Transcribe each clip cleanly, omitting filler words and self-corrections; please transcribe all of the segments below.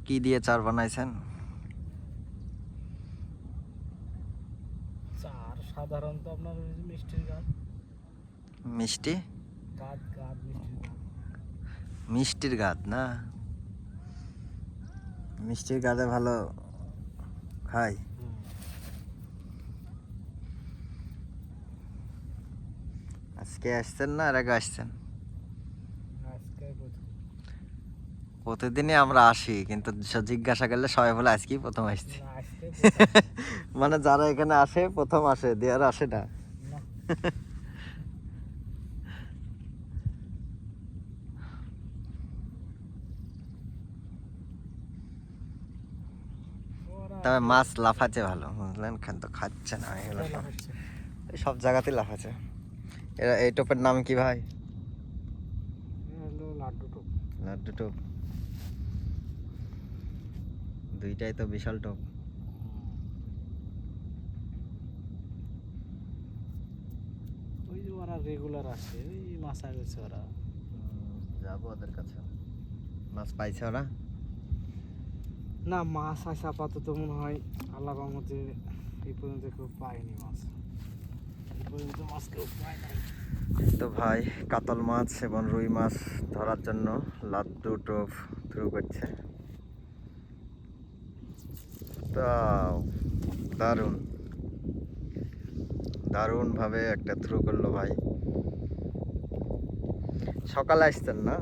কি দিয়ে চার বানাইছেন? চার সাধারণত আপনার মিষ্টির গাছ। মিষ্টি গাছ গাছ মিষ্টির গাদ না, মিষ্টির গাদে ভালো খাই। আজকে আসছেন না আর আগে আসছেন? আজকে প্রতিদিনই আমরা আসি, কিন্তু জিজ্ঞাসা করলে সবাই বলে আজকেই প্রথম আসছি। আজকে মানে যারা এখানে আসে প্রথম আসে, দেয়ার আসে না। তবে মাছ লাফাচ্ছে ভালো, বুঝলেন? তো খাচ্ছে না এগুলো সব, এই সব জায়গাতেই লাফাচ্ছে। এরা এই টোপের নাম কি ভাই? লাড্ডু টোপ। লাড্ডু টোপ, দুইটাই তো বিশাল টোপ। ওই যে ওরা রেগুলার আসে, ওই মাছ আগেছে ওরা। যাবো ওদের কাছে। মাছ পাইছে ওরা? না, মাছ আছে আপাতত মনে হয় আল্লাহ রহমতে এই পর্যন্ত কেউ পায়নি মাছ। এই পর্যন্ত মাছ কেউ পায় নাই। তো ভাই কাতল মাছ এবং রুই মাছ ধরার জন্য লাড্ডু টোপ থ্রু করছে। তা দারুণ দারুণ ভাবে একটা থ্রু করলো ভাই। সকালে আসতেন না?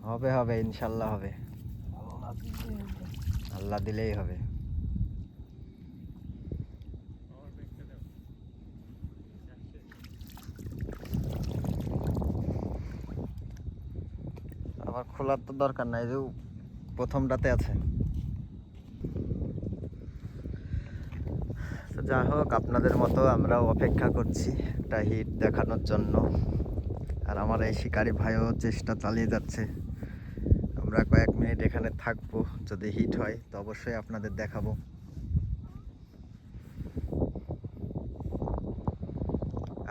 হবে হবে, ইনশাল্লাহ হবে, আল্লাহ দিলেই হবে। আমার খোলার তো দরকার নাই, যে প্রথমটাতে আছে। তো যা হোক, আপনাদের মতো আমরাও অপেক্ষা করছি একটা হিট দেখানোর জন্য। আর আমার এই শিকারি ভাইও চেষ্টা চালিয়ে যাচ্ছে। আমরা কয়েক মিনিট এখানে থাকবো, যদি হিট হয় তো অবশ্যই আপনাদের দেখাবো।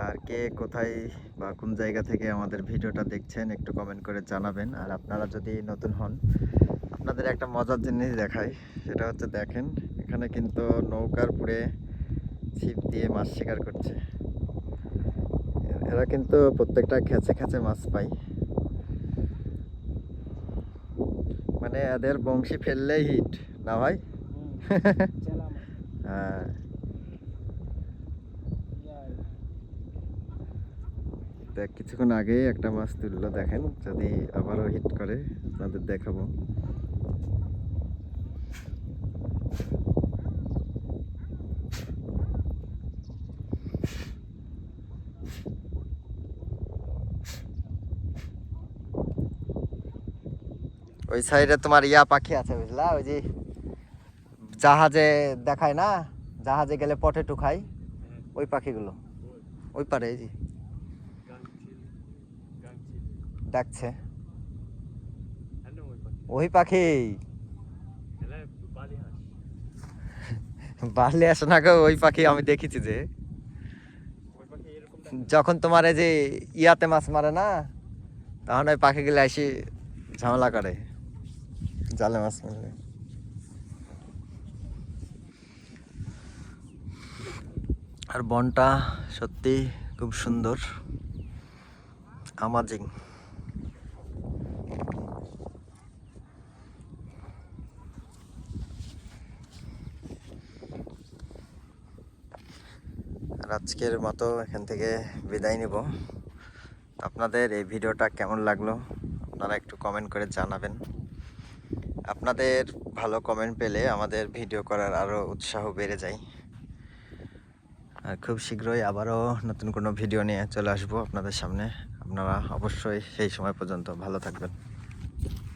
আর কে কোথায় বা কোন জায়গা থেকে আমাদের ভিডিওটা দেখছেন একটু কমেন্ট করে জানাবেন। আর আপনারা যদি নতুন হন, আপনাদের একটা মজার জিনিস দেখাই, সেটা হচ্ছে দেখেন এখানে কিন্তু নৌকার পুরে ছিপ দিয়ে মাছ শিকার করছে। এরা কিন্তু প্রত্যেকটা খেঁচে খেঁচে মাছ পায়, মানে এদের বংশী ফেললেই হিট না ভাই? হ্যাঁ, কিছুক্ষণ আগেই একটা মাছ তুললো, দেখেন যদি আবারও হিট করে আপনাদের দেখাবো। ওই সাইডে তোমার ইয়া পাখি আছে বুঝলা, ওই যে জাহাজে দেখায় না, জাহাজে গেলে পটেটো খাই, ওই পাখিগুলো ওই পারে এই যে ডাকছে, ওই পাখি। বালি আসে না গো, ওই পাখি আমি দেখেছি যে যখন তোমার এই যে ইয়াতে মাছ মারে না, তখন ওই পাখিগুলো এসে ঝামেলা করে জালে মাছ মারলে। আর বনটা সত্যি খুব সুন্দর, আমাজিং। আর আজকের মতো এখান থেকে বিদায় নিব। আপনাদের এই ভিডিওটা কেমন লাগলো আপনারা একটু কমেন্ট করে জানাবেন। আপনাদের ভালো কমেন্ট পেলে আমাদের ভিডিও করার আরও উৎসাহ বেড়ে যায়। আর খুব শীঘ্রই আবারও নতুন কোনো ভিডিও নিয়ে চলে আসবো আপনাদের সামনে। আপনারা অবশ্যই সেই সময় পর্যন্ত ভালো থাকবেন।